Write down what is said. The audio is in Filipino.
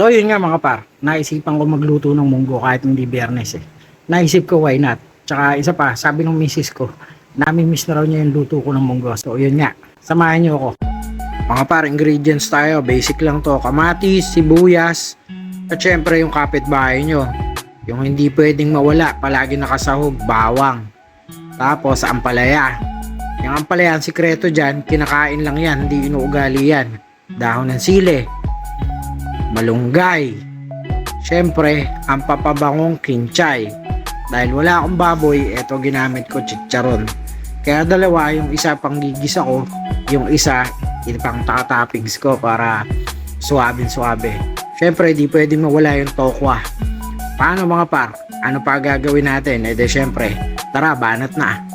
So yun nga mga par, naisipan ko magluto ng munggo kahit hindi biyernes eh. Naisip ko why not. Tsaka isa pa, sabi ng misis ko, nami-miss na raw niya yung luto ko ng munggo. So yun nga, samahan niyo ako. Mga par, ingredients tayo, basic lang to. Kamatis, sibuyas, at syempre yung kapitbahay nyo. Yung hindi pwedeng mawala, palagi nakasahog, bawang. Tapos ampalaya. Yung ampalaya, ang sikreto dyan, kinakain lang yan, hindi inuugali yan. Dahon ng sili, malunggay, syempre ang papabangong kinchay. Dahil wala akong baboy, eto ginamit ko chicharon. Kaya dalawa, yung isa pang gigisa ko, yung isa pang toppings ko para suabe. Syempre di pwedeng mawala yung tokwa. Paano mga par? Ano pa gagawin natin? De syempre, tara banat na.